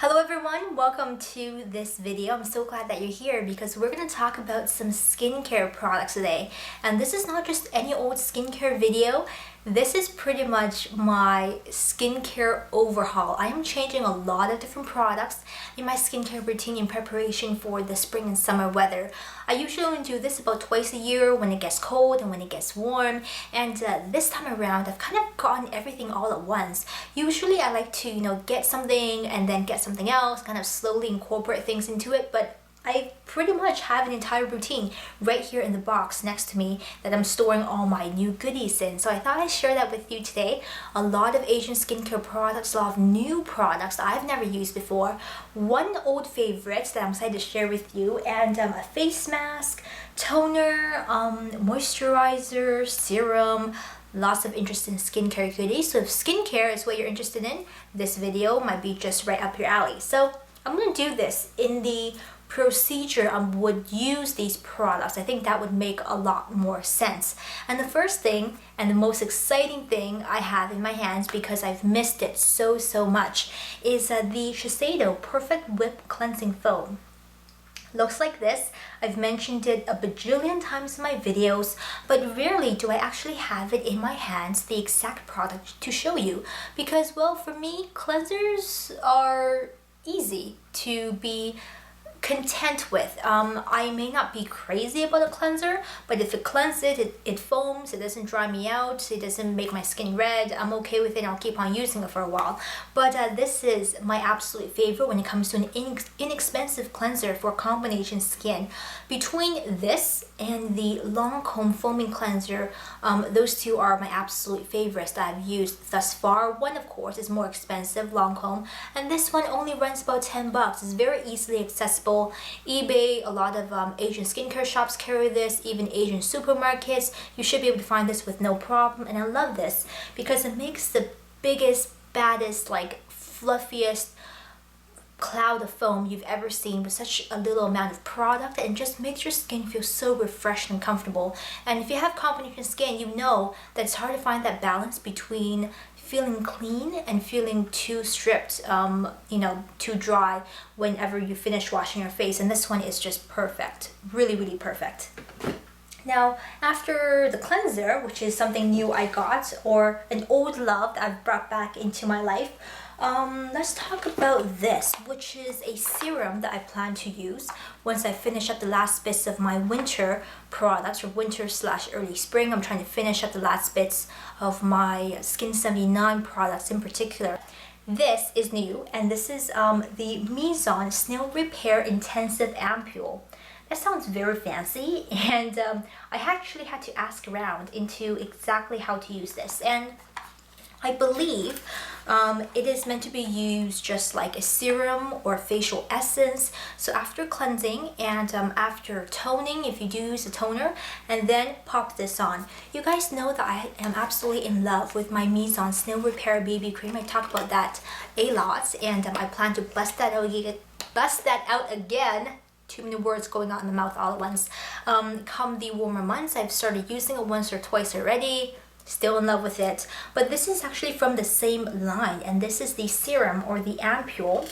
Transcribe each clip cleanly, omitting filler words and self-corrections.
Hello everyone, welcome to this video. I'm so glad that you're here because we're going to talk about some skincare products today. And this is not just any old skincare video. This is pretty much my skincare overhaul. I am changing a lot of different products in my skincare routine in preparation for the spring and summer weather. I usually only do this about twice a year when it gets cold and when it gets warm. And this time around, I've kind of gotten everything all at once. Usually I like to, get something and then get something else, kind of slowly incorporate things into it. But I pretty much have an entire routine right here in the box next to me that I'm storing all my new goodies in. So I thought I'd share that with you today. A lot of Asian skincare products, a lot of new products that I've never used before. One old favorite that I'm excited to share with you, and a face mask, toner, moisturizer, serum, lots of interesting skincare goodies. So if skincare is what you're interested in, this video might be just right up your alley. So I'm going to do this in the procedure I would use these products. I think that would make a lot more sense. And the first thing and the most exciting thing I have in my hands, because I've missed it so much, is the Shiseido Perfect Whip Cleansing Foam. Looks like this. I've mentioned it a bajillion times in my videos, but rarely do I actually have it in my hands, the exact product to show you. Because, well, for me, cleansers are easy to be content with. I may not be crazy about a cleanser, but if it cleanses it foams, it doesn't dry me out, it doesn't make my skin red, I'm okay with it and I'll keep on using it for a while. But this is my absolute favorite when it comes to an inexpensive cleanser for combination skin. Between this and the Lancome foaming cleanser, those two are my absolute favorites that I've used thus far. One, of course, is more expensive, Lancome, and this one only runs about 10 bucks. It's very easily accessible. eBay, a lot of Asian skincare shops carry this, even Asian supermarkets. You should be able to find this with no problem, and I love this because it makes the biggest, baddest, fluffiest cloud of foam you've ever seen with such a little amount of product, and just makes your skin feel so refreshed and comfortable. And if you have combination skin, you know that it's hard to find that balance between feeling clean and feeling too stripped, too dry whenever you finish washing your face. And this one is just perfect, really perfect. Now, after the cleanser, which is something new I got, or an old love that I've brought back into my life, let's talk about this, which is a serum that I plan to use once I finish up the last bits of my winter products, or winter/early spring. I'm trying to finish up the last bits of my Skin 79 products in particular. This is new, and this is the MISCHIEF Snail Repair Intensive Ampoule. That sounds very fancy, and I actually had to ask around into exactly how to use this. And I believe it is meant to be used just like a serum or facial essence. So after cleansing and after toning, if you do use a toner, and then pop this on. You guys know that I am absolutely in love with my MISCHIEF Snail Repair BB Cream. I talk about that a lot, and I plan to bust that out again. Too many words going on in the mouth all at once. Come the warmer months, I've started using it once or twice already. Still in love with it. But this is actually from the same line, and this is the serum or the ampoule,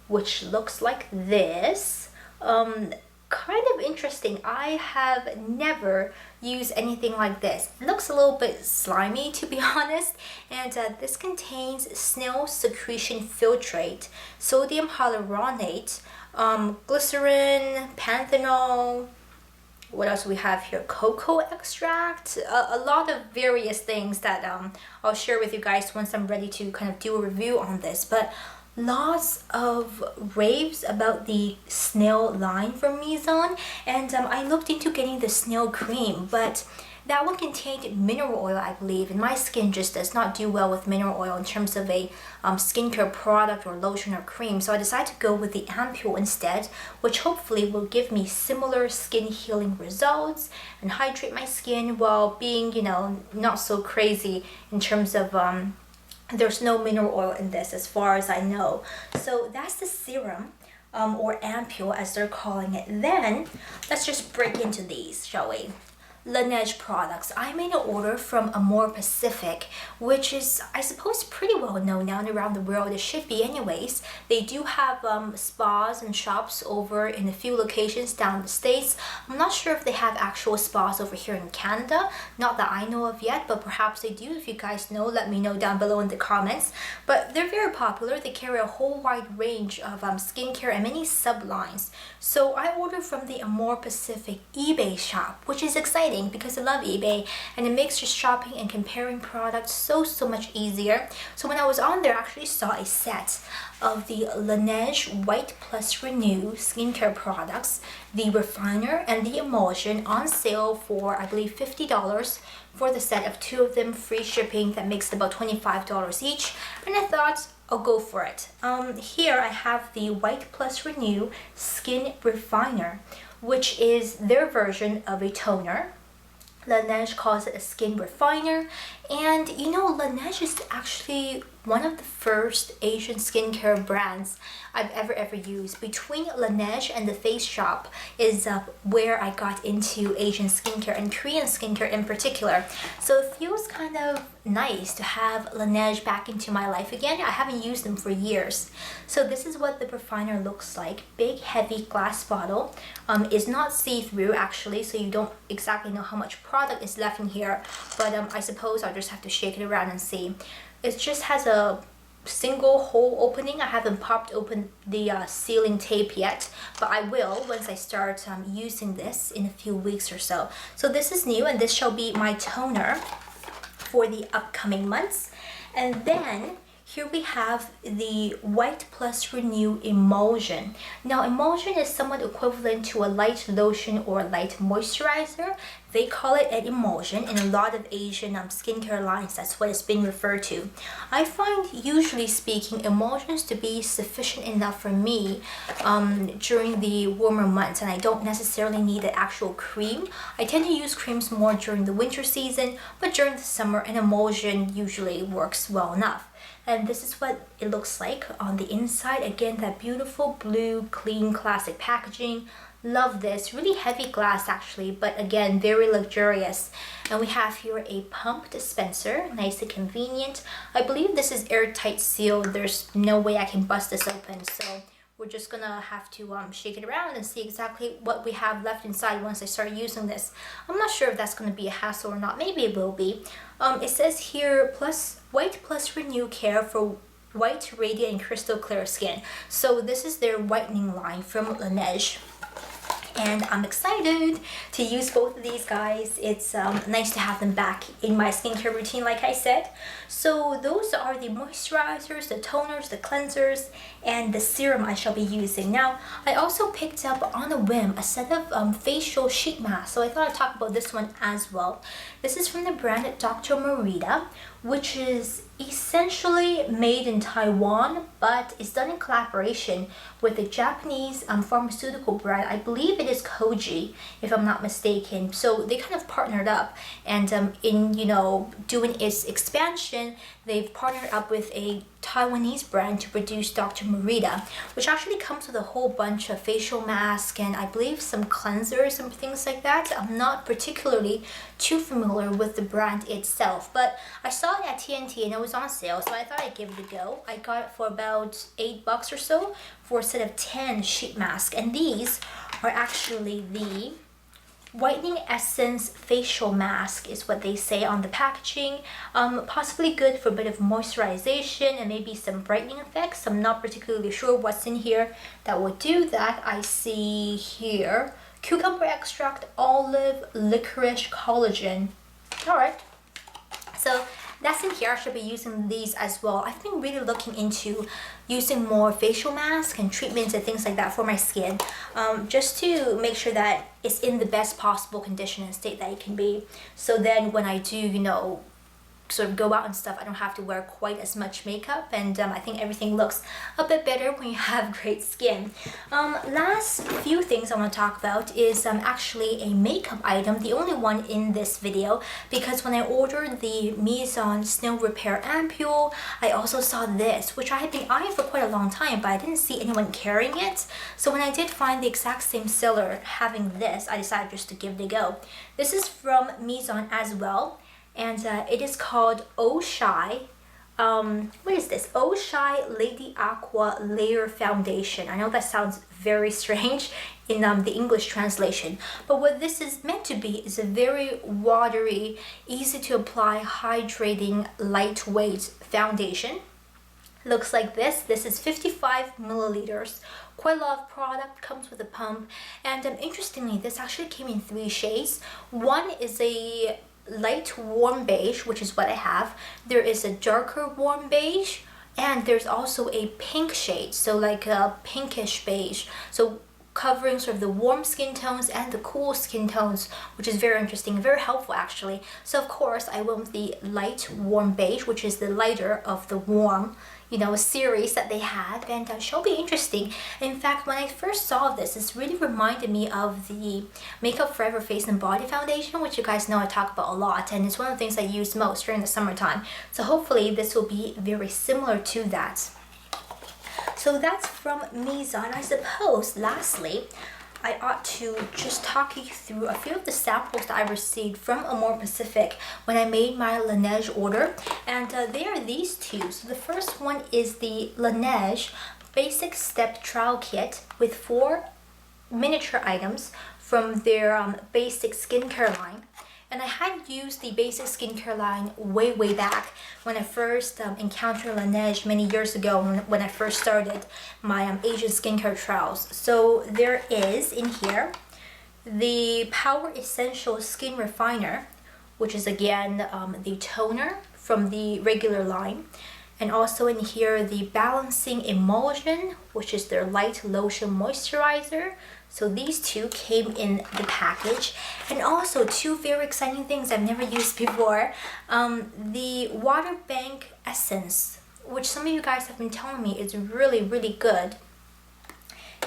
which looks like this. Kind of interesting. I have never used anything like this. It looks a little bit slimy, to be honest, and this contains snail secretion filtrate, sodium hyaluronate, glycerin, panthenol. What else do we have here? Cocoa extract, a lot of various things that I'll share with you guys once I'm ready to kind of do a review on this. But lots of raves about the snail line from MISCHIEF, and I looked into getting the snail cream, but that one contained mineral oil, I believe, and my skin just does not do well with mineral oil in terms of a skincare product or lotion or cream. So I decided to go with the ampoule instead, which hopefully will give me similar skin healing results and hydrate my skin while being, not so crazy in terms of there's no mineral oil in this as far as I know. So that's the serum, or ampoule as they're calling it. Then let's just break into these, shall we? Laneige products. I made an order from Amore Pacific, which is, I suppose, pretty well known now and around the world. It should be anyways. They do have spas and shops over in a few locations down in the States. I'm not sure if they have actual spas over here in Canada. Not that I know of yet, but perhaps they do. If you guys know, let me know down below in the comments. But they're very popular. They carry a whole wide range of skincare and many sublines. So I ordered from the Amore Pacific eBay shop, which is exciting because I love eBay and it makes just shopping and comparing products so much easier. So when I was on there, I actually saw a set of the Laneige White Plus Renew skincare products, the refiner and the emulsion, on sale for I believe $50 for the set of 2 of them, free shipping. That makes it about $25 each, and I thought I'll go for it. Here I have the White Plus Renew Skin Refiner, which is their version of a toner. Laneige calls it a skin refiner, and you know, Laneige is actually one of the first Asian skincare brands I've ever used. Between Laneige and the Face Shop is where I got into Asian skincare and Korean skincare in particular. So it feels kind of nice to have Laneige back into my life again. I haven't used them for years. So this is what the refiner looks like. Big heavy glass bottle. Is not see-through actually, so you don't exactly know how much product is left in here, but I suppose I'll just have to shake it around and see. It just has a single hole opening. I haven't popped open the sealing tape yet, but I will once I start using this in a few weeks or so. So this is new, and this shall be my toner for the upcoming months. And then here we have the White Plus Renew Emulsion. Now, emulsion is somewhat equivalent to a light lotion or a light moisturizer. They call it an emulsion in a lot of Asian skincare lines. That's what it's been referred to. I find, usually speaking, emulsions to be sufficient enough for me during the warmer months, and I don't necessarily need an actual cream. I tend to use creams more during the winter season, but during the summer, an emulsion usually works well enough. And this is what it looks like on the inside. Again, that beautiful blue, clean, classic packaging. Love this. Really heavy glass actually, but again, very luxurious. And we have here a pump dispenser, nice and convenient. I believe this is airtight sealed. There's no way I can bust this open, so we're just gonna have to shake it around and see exactly what we have left inside once I start using this. I'm not sure if that's gonna be a hassle or not. Maybe it will be. It says here, White Plus Renew Care for white, radiant, and crystal clear skin. So this is their whitening line from Laneige. And I'm excited to use both of these guys. It's nice to have them back in my skincare routine, like I said. So those are the moisturizers, the toners, the cleansers, and the serum I shall be using. Now, I also picked up on a whim a set of facial sheet masks, so I thought I'd talk about this one as well. This is from the brand Dr. Marita, which is essentially made in Taiwan, but it's done in collaboration with a Japanese pharmaceutical brand. I believe it is Koji, if I'm not mistaken. So they kind of partnered up, and in doing its expansion, they've partnered up with a Taiwanese brand to produce Dr. Marita, which actually comes with a whole bunch of facial masks and I believe some cleansers and things like that. I'm not particularly too familiar with the brand itself, but I saw it at TNT and it was on sale, so I thought I'd give it a go. I got it for about $8 or so for a set of 10 sheet masks, and these are actually the Whitening Essence Facial Mask is what they say on the packaging. Possibly good for a bit of moisturization and maybe some brightening effects. I'm not particularly sure what's in here that will do that. I see here cucumber extract, olive, licorice, collagen. Alright, so that's in here. I should be using these as well. I've been really looking into using more facial masks and treatments and things like that for my skin, just to make sure that it's in the best possible condition and state that it can be. So then when I do, sort of go out and stuff, I don't have to wear quite as much makeup, and I think everything looks a bit better when you have great skin. Last few things I want to talk about is actually a makeup item, the only one in this video, because when I ordered the MISCHIEF Snail Repair Ampoule, I also saw this, which I had been eyeing for quite a long time, but I didn't see anyone carrying it. So when I did find the exact same seller having this, I decided just to give it a go. This is from MISCHIEF as well, and it is called Oh Shy. What is this? Oh Shy Lady Aqua Layer Foundation. I know that sounds very strange in the English translation, but what this is meant to be is a very watery, easy to apply, hydrating, lightweight foundation. Looks like this. This is 55 milliliters. Quite a lot of product, comes with a pump, and interestingly, this actually came in 3 shades. One is a light warm beige, which is what I have. There is a darker warm beige, and there's also a pink shade, so like a pinkish beige, so covering sort of the warm skin tones and the cool skin tones, which is very interesting, very helpful actually. So of course I went with the light warm beige, which is the lighter of the warm, you know, series that they have, and shall be interesting. In fact, when I first saw this, this really reminded me of the Makeup Forever Face and Body Foundation, which you guys know I talk about a lot, and it's one of the things I use most during the summertime. So hopefully this will be very similar to that. So that's from MISCHIEF, and I suppose lastly, I ought to just talk you through a few of the samples that I received from Amore Pacific when I made my Laneige order, and they are these two. So the first one is the Laneige Basic Step Trial Kit with 4 miniature items from their basic skincare line. And I had used the basic skincare line way back when I first encountered Laneige many years ago when I first started my Asian skincare trials. So there is in here the Power Essential Skin Refiner, which is again the toner from the regular line. And also in here the Balancing Emulsion, which is their light lotion moisturizer. So these two came in the package. And also 2 very exciting things I've never used before. The Water Bank Essence, which some of you guys have been telling me is really good.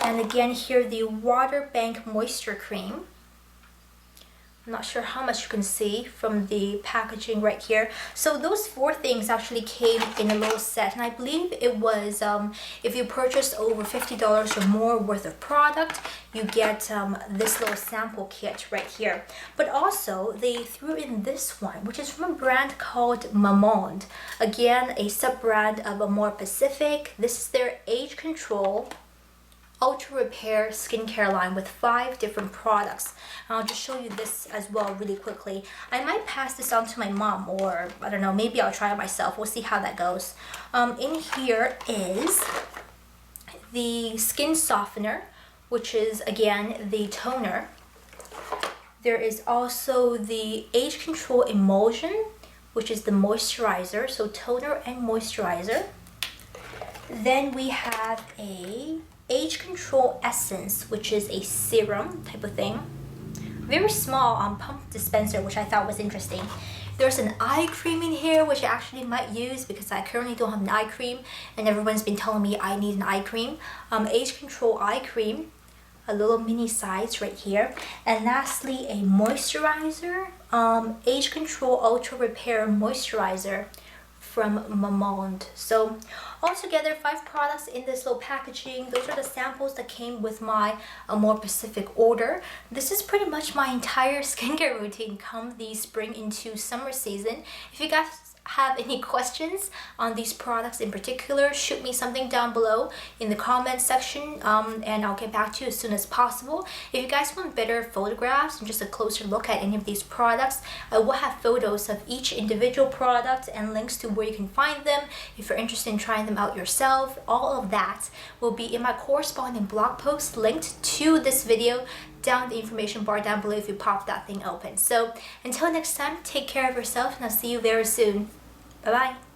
And again here the Water Bank Moisture Cream. I'm not sure how much you can see from the packaging right here. So those 4 things actually came in a little set, and I believe it was if you purchased over $50 or more worth of product, you get this little sample kit right here. But also they threw in this one, which is from a brand called Mamonde. Again, a sub-brand of Amore Pacific. This is their Age Control Ultra Repair skincare line with 5 different products. And I'll just show you this as well really quickly. I might pass this on to my mom, or I don't know, maybe I'll try it myself. We'll see how that goes. In here is the Skin Softener, which is again the toner. There is also the Age Control Emulsion, which is the moisturizer, so toner and moisturizer. Then we have a Age Control Essence, which is a serum type of thing. Very small pump dispenser, which I thought was interesting. There's an eye cream in here, which I actually might use because I currently don't have an eye cream, and everyone's been telling me I need an eye cream. Age Control Eye Cream, a little mini size right here. And lastly, a moisturizer, Age Control Ultra Repair Moisturizer from Mamonde. So altogether 5 products in this little packaging. Those are the samples that came with my Amore Pacific order. This is pretty much my entire skincare routine come the spring into summer season. If you guys have any questions on these products in particular, shoot me something down below in the comment section, and I'll get back to you as soon as possible. If you guys want better photographs and just a closer look at any of these products, I will have photos of each individual product and links to where you can find them if you're interested in trying them out yourself. All of that will be in my corresponding blog post linked to this video down the information bar down below if you pop that thing open. So until next time, take care of yourself, and I'll see you very soon. Bye bye.